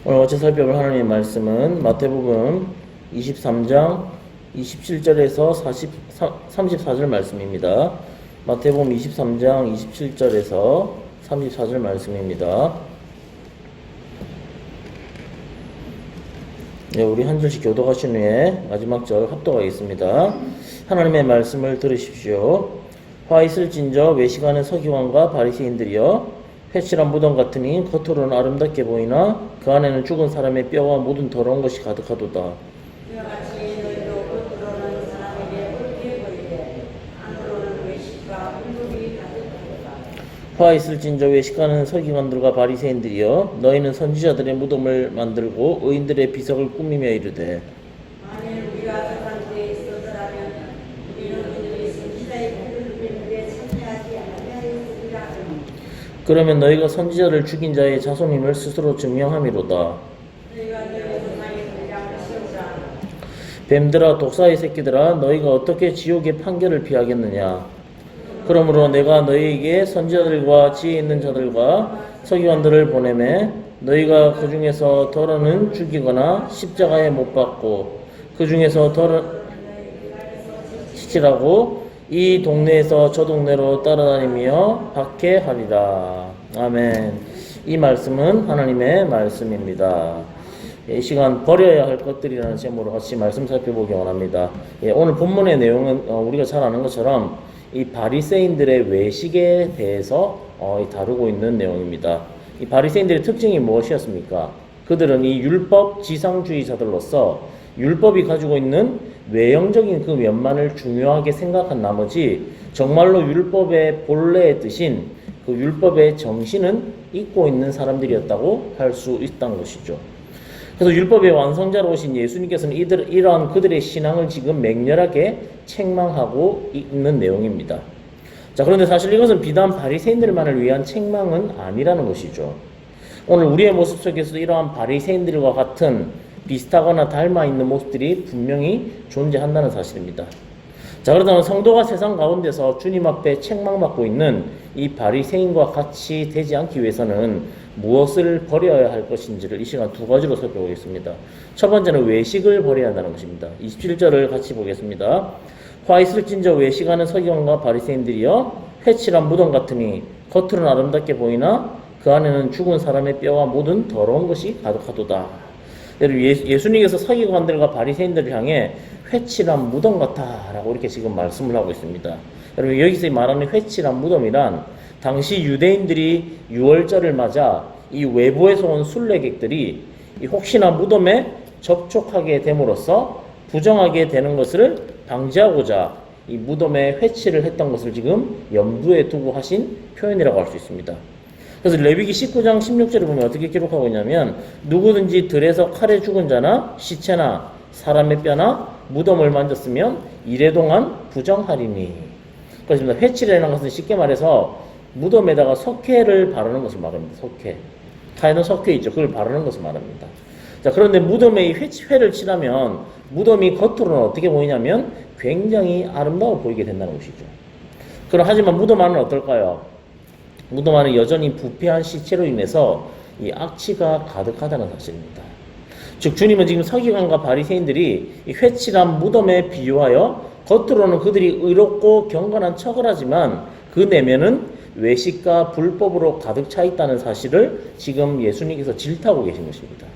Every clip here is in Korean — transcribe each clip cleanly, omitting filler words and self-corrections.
오늘 어제 살펴볼 하나님의 말씀은 마태복음 23장 27절에서 34절 말씀입니다. 마태복음 23장 27절에서 34절 말씀입니다. 네, 우리 한 절씩 교독하신 후에 마지막 절 합독하겠습니다. 하나님의 말씀을 들으십시오. 화 있을진저 외식하는 서기관과 바리새인들이여, 회칠한 무덤 같으니 겉으로는 아름답게 보이나 그 안에는 죽은 사람의 뼈와 모든 더러운 것이 가득하도다. 그와 같이 너희도 겉으로는 사람에게 옳게 보이되 안으로는 외식과 음욕이 가득하도다. 화 있을진저 외식하는 서기관들과 바리새인들이여, 너희는 선지자들의 무덤을 만들고 의인들의 비석을 꾸미며 이르되, 만일 우리가 사람 때에 있었더라면 우리는 그들이 선지자의 복을 누리는데 참여하지 아니하였으리라 하니, 그러면 너희가 선지자를 죽인 자의 자손임을 스스로 증명함이로다. 너희가 너희 조상의 분량을 씌우자. 뱀들아 독사의 새끼들아, 너희가 어떻게 지옥의 판결을 피하겠느냐. 그러므로 내가 너희에게 선지자들과 지혜 있는 자들과 서기관들을 보내매 너희가 그 중에서 더러는 죽이거나 십자가에 못 박고 그 중에서 더러 치치라고 이 동네에서 저 동네로 따라다니며 박해하리라. 아멘. 이 말씀은 하나님의 말씀입니다. 이 시간 버려야 할 것들이라는 제목으로 같이 말씀 살펴보기 원합니다. 오늘 본문의 내용은 우리가 잘 아는 것처럼 이 바리새인들의 외식에 대해서 다루고 있는 내용입니다. 이 바리새인들의 특징이 무엇이었습니까? 그들은 이 율법 지상주의자들로서 율법이 가지고 있는 외형적인 그 면만을 중요하게 생각한 나머지 정말로 율법의 본래의 뜻인 그 율법의 정신은 잊고 있는 사람들이었다고 할 수 있다는 것이죠. 그래서 율법의 완성자로 오신 예수님께서는 이러한 그들의 신앙을 지금 맹렬하게 책망하고 있는 내용입니다. 자, 그런데 사실 이것은 비단 바리새인들만을 위한 책망은 아니라는 것이죠. 오늘 우리의 모습 속에서도 이러한 바리새인들과 같은 비슷하거나 닮아 있는 모습들이 분명히 존재한다는 사실입니다. 자, 그렇다면 성도가 세상 가운데서 주님 앞에 책망받고 있는 이 바리새인과 같이 되지 않기 위해서는 무엇을 버려야 할 것인지를 이 시간 두 가지로 살펴보겠습니다. 첫 번째는 외식을 버려야 한다는 것입니다. 27절을 같이 보겠습니다. 화 있을진저 외식하는 서기관과 바리새인들이여, 회칠한 무덤 같으니 겉으로는 아름답게 보이나 그 안에는 죽은 사람의 뼈와 모든 더러운 것이 가득하도다. 예수님께서 서기관들과 바리새인들을 향해 회칠한 무덤 같다라고 이렇게 지금 말씀을 하고 있습니다. 여러분, 여기서 말하는 회칠한 무덤이란 당시 유대인들이 유월절을 맞아 이 외부에서 온 순례객들이 혹시나 무덤에 접촉하게 됨으로써 부정하게 되는 것을 방지하고자 이 무덤에 회칠을 했던 것을 지금 염두에 두고 하신 표현이라고 할 수 있습니다. 그래서 레위기 19장 16절을 보면 어떻게 기록하고 있냐면, 누구든지 들에서 칼에 죽은 자나 시체나 사람의 뼈나 무덤을 만졌으면 이래 동안 부정하리니. 그렇습니다. 회칠이라는 것은 쉽게 말해서 무덤에다가 석회를 바르는 것을 말합니다. 석회. 칼에는 석회 있죠. 그걸 바르는 것을 말합니다. 자, 그런데 무덤에 이 회를 칠하면 무덤이 겉으로는 어떻게 보이냐면 굉장히 아름다워 보이게 된다는 것이죠. 하지만 무덤 안은 어떨까요? 무덤 안은 여전히 부패한 시체로 인해서 이 악취가 가득하다는 사실입니다. 즉, 주님은 지금 서기관과 바리새인들이 이 회칠한 무덤에 비유하여 겉으로는 그들이 의롭고 경건한 척을 하지만 그 내면은 외식과 불법으로 가득 차 있다는 사실을 지금 예수님께서 질타하고 계신 것입니다.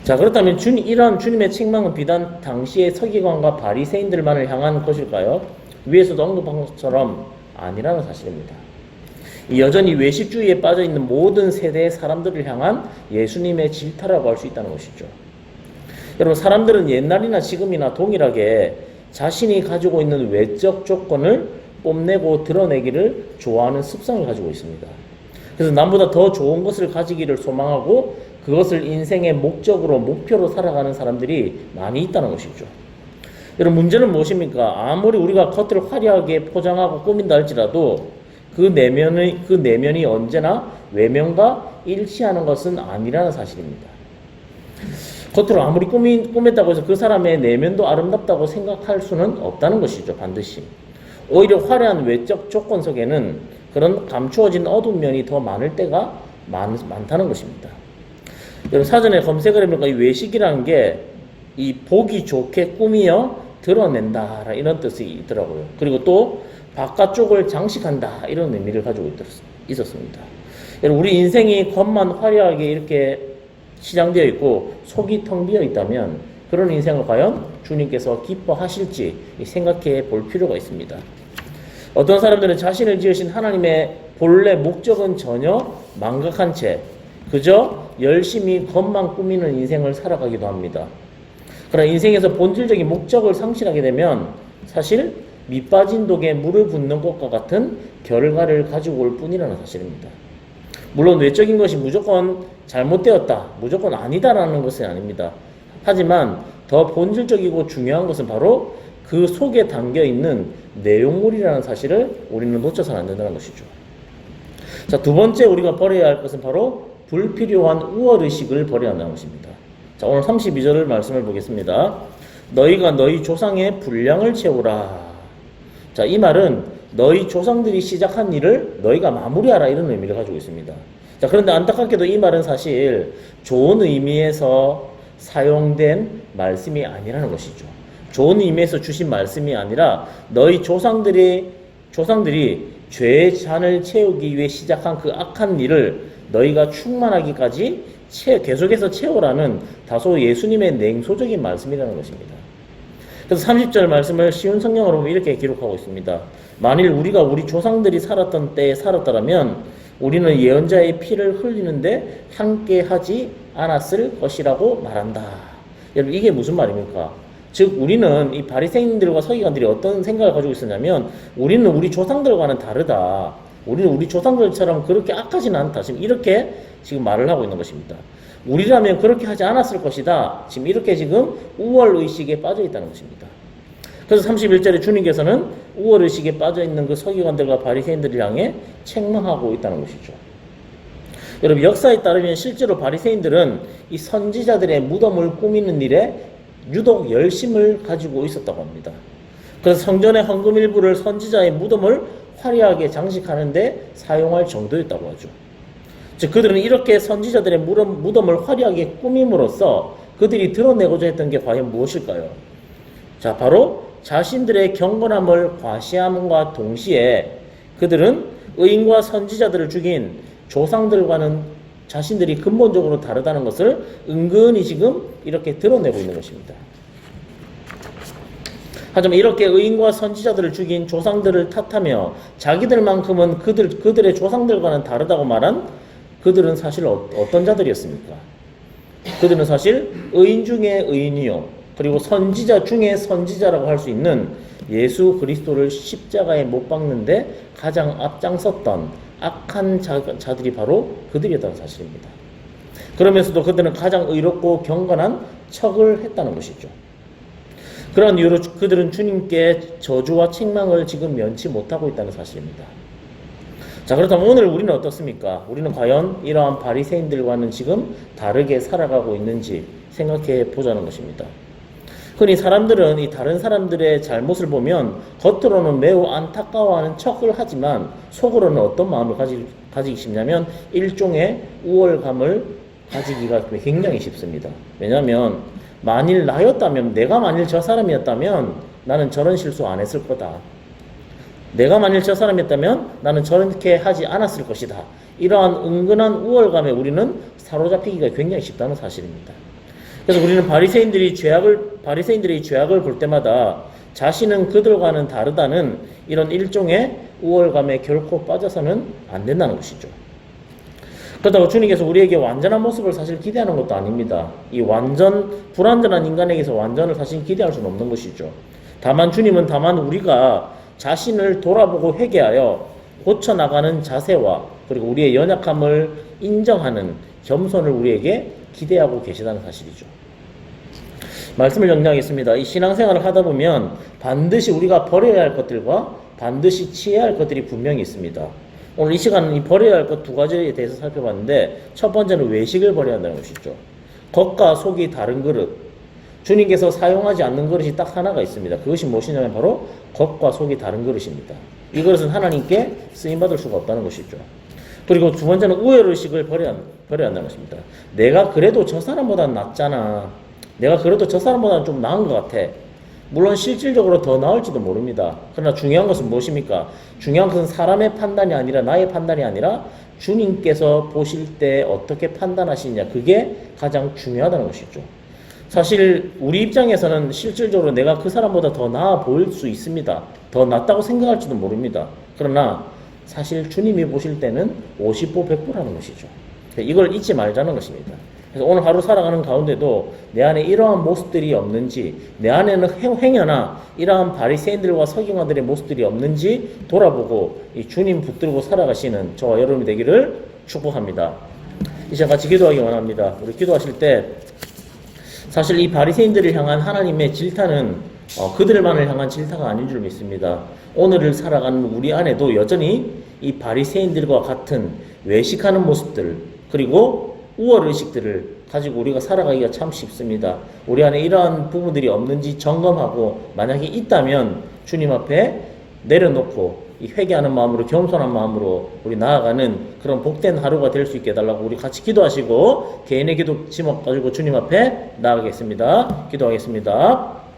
자, 그렇다면 이러한 주님의 책망은 비단 당시의 서기관과 바리새인들만을 향한 것일까요? 위에서도 언급한 것처럼 아니라는 사실입니다. 여전히 외식주의에 빠져있는 모든 세대의 사람들을 향한 예수님의 질타라고 할 수 있다는 것이죠. 여러분, 사람들은 옛날이나 지금이나 동일하게 자신이 가지고 있는 외적 조건을 뽐내고 드러내기를 좋아하는 습성을 가지고 있습니다. 그래서 남보다 더 좋은 것을 가지기를 소망하고 그것을 인생의 목표로 살아가는 사람들이 많이 있다는 것이죠. 여러분, 문제는 무엇입니까? 아무리 우리가 겉을 화려하게 포장하고 꾸민다 할지라도 그 내면이 언제나 외면과 일치하는 것은 아니라는 사실입니다. 겉으로 아무리 꾸몄다고 해서 그 사람의 내면도 아름답다고 생각할 수는 없다는 것이죠. 반드시. 오히려 화려한 외적 조건 속에는 그런 감추어진 어두운 면이 더 많을 때가 많다는 것입니다. 여러분 사전에 검색을 해보니까 이 외식이라는 게 이 보기 좋게 꾸미어 드러낸다 이런 뜻이 있더라고요. 그리고 또 바깥쪽을 장식한다 이런 의미를 가지고 있었습니다. 여러분 우리 인생이 겉만 화려하게 이렇게 치장되어 있고 속이 텅 비어 있다면 그런 인생을 과연 주님께서 기뻐하실지 생각해 볼 필요가 있습니다. 어떤 사람들은 자신을 지으신 하나님의 본래 목적은 전혀 망각한 채 그저 열심히 겉만 꾸미는 인생을 살아가기도 합니다. 그러나 인생에서 본질적인 목적을 상실하게 되면 사실 밑빠진 독에 물을 붓는 것과 같은 결과를 가지고 올 뿐이라는 사실입니다. 물론 외적인 것이 무조건 잘못되었다, 무조건 아니다라는 것은 아닙니다. 하지만 더 본질적이고 중요한 것은 바로 그 속에 담겨 있는 내용물이라는 사실을 우리는 놓쳐서는 안 된다는 것이죠. 자, 두 번째 우리가 버려야 할 것은 바로 불필요한 우월의식을 버려야 한다는 것입니다. 자, 오늘 32절 말씀을 보겠습니다. 너희가 너희 조상의 분량을 채우라. 자, 이 말은 너희 조상들이 시작한 일을 너희가 마무리하라 이런 의미를 가지고 있습니다. 자, 그런데 안타깝게도 이 말은 사실 좋은 의미에서 사용된 말씀이 아니라는 것이죠. 좋은 의미에서 주신 말씀이 아니라 너희 조상들이 죄의 잔을 채우기 위해 시작한 그 악한 일을 너희가 충만하기까지 계속해서 채우라는 다소 예수님의 냉소적인 말씀이라는 것입니다. 그래서 30절 말씀을 쉬운 성경으로 보면 이렇게 기록하고 있습니다. 만일 우리가 우리 조상들이 살았던 때에 살았더라면 우리는 예언자의 피를 흘리는데 함께 하지 않았을 것이라고 말한다. 여러분 이게 무슨 말입니까? 즉 우리는 이 바리새인들과 서기관들이 어떤 생각을 가지고 있었냐면 우리는 우리 조상들과는 다르다. 우리는 우리 조상들처럼 그렇게 악하지는 않다. 지금 말을 하고 있는 것입니다. 우리라면 그렇게 하지 않았을 것이다. 이렇게 우월의식에 빠져 있다는 것입니다. 그래서 31절에 주님께서는 우월의식에 빠져 있는 그 서기관들과 바리새인들을 향해 책망하고 있다는 것이죠. 여러분 역사에 따르면 실제로 바리새인들은 이 선지자들의 무덤을 꾸미는 일에 유독 열심을 가지고 있었다고 합니다. 그래서 성전의 헌금 일부를 선지자의 무덤을 화려하게 장식하는데 사용할 정도였다고 하죠. 즉 그들은 이렇게 선지자들의 무덤을 화려하게 꾸밈으로써 그들이 드러내고자 했던 게 과연 무엇일까요? 자, 바로 자신들의 경건함을 과시함과 동시에 그들은 의인과 선지자들을 죽인 조상들과는 자신들이 근본적으로 다르다는 것을 은근히 이렇게 드러내고 있는 것입니다. 하지만 이렇게 의인과 선지자들을 죽인 조상들을 탓하며 자기들만큼은 그들의 조상들과는 다르다고 말한 그들은 사실 어떤 자들이었습니까? 그들은 사실 의인 중에 의인이요 그리고 선지자 중에 선지자라고 할 수 있는 예수 그리스도를 십자가에 못 박는데 가장 앞장섰던 악한 자들이 바로 그들이었다는 사실입니다. 그러면서도 그들은 가장 의롭고 경건한 척을 했다는 것이죠. 그런 이유로 그들은 주님께 저주와 책망을 지금 면치 못하고 있다는 사실입니다. 자, 그렇다면 오늘 우리는 어떻습니까? 우리는 과연 이러한 바리새인들과는 지금 다르게 살아가고 있는지 생각해 보자는 것입니다. 흔히 사람들은 이 다른 사람들의 잘못을 보면 겉으로는 매우 안타까워하는 척을 하지만 속으로는 어떤 마음을 가지기 쉽냐면 일종의 우월감을 가지기가 굉장히 쉽습니다. 왜냐하면 만일 나였다면, 내가 만일 저 사람이었다면 나는 저런 실수 안 했을 거다. 내가 만일 저 사람이었다면 나는 저렇게 하지 않았을 것이다. 이러한 은근한 우월감에 우리는 사로잡히기가 굉장히 쉽다는 사실입니다. 그래서 우리는 바리새인들의 죄악을 볼 때마다 자신은 그들과는 다르다는 이런 일종의 우월감에 결코 빠져서는 안 된다는 것이죠. 그렇다고 주님께서 우리에게 완전한 모습을 사실 기대하는 것도 아닙니다. 이 불완전한 인간에게서 완전을 사실 기대할 수는 없는 것이죠. 다만 주님은 우리가 자신을 돌아보고 회개하여 고쳐나가는 자세와 그리고 우리의 연약함을 인정하는 겸손을 우리에게 기대하고 계시다는 사실이죠. 말씀을 정리하겠습니다. 이 신앙생활을 하다 보면 반드시 우리가 버려야 할 것들과 반드시 취해야 할 것들이 분명히 있습니다. 오늘 이 시간은 이 버려야 할 것 두 가지에 대해서 살펴봤는데 첫 번째는 외식을 버려야 한다는 것이죠. 겉과 속이 다른 그릇. 주님께서 사용하지 않는 그릇이 딱 하나가 있습니다. 그것이 무엇이냐면 바로 겉과 속이 다른 그릇입니다. 이 그릇은 하나님께 쓰임받을 수가 없다는 것이죠. 그리고 두 번째는 우월의식을 버려야 한다는 것입니다. 내가 그래도 저 사람보다는 낫잖아. 내가 그래도 저 사람보다는 좀 나은 것 같아. 물론 실질적으로 더 나을지도 모릅니다. 그러나 중요한 것은 무엇입니까? 중요한 것은 사람의 판단이 아니라 나의 판단이 아니라 주님께서 보실 때 어떻게 판단하시느냐. 그게 가장 중요하다는 것이죠. 사실 우리 입장에서는 실질적으로 내가 그 사람보다 더 나아 보일 수 있습니다. 더 낫다고 생각할지도 모릅니다. 그러나 사실 주님이 보실 때는 50보 100보라는 것이죠. 이걸 잊지 말자는 것입니다. 그래서 오늘 하루 살아가는 가운데도 내 안에 이러한 모습들이 없는지, 내 안에는 행여나 이러한 바리새인들과 서기관들의 모습들이 없는지 돌아보고 이 주님 붙들고 살아가시는 저와 여러분이 되기를 축복합니다. 이제 같이 기도하기 원합니다. 우리 기도하실 때 사실 이 바리새인들을 향한 하나님의 질타는 그들만을 향한 질타가 아닌 줄 믿습니다. 오늘을 살아가는 우리 안에도 여전히 이 바리새인들과 같은 외식하는 모습들 그리고 우월의식들을 가지고 우리가 살아가기가 참 쉽습니다. 우리 안에 이러한 부분들이 없는지 점검하고 만약에 있다면 주님 앞에 내려놓고 이 회개하는 마음으로 겸손한 마음으로 우리 나아가는 그런 복된 하루가 될 수 있게 해달라고 우리 같이 기도하시고 개인의 기도 제목 가지고 주님 앞에 나아가겠습니다. 기도하겠습니다.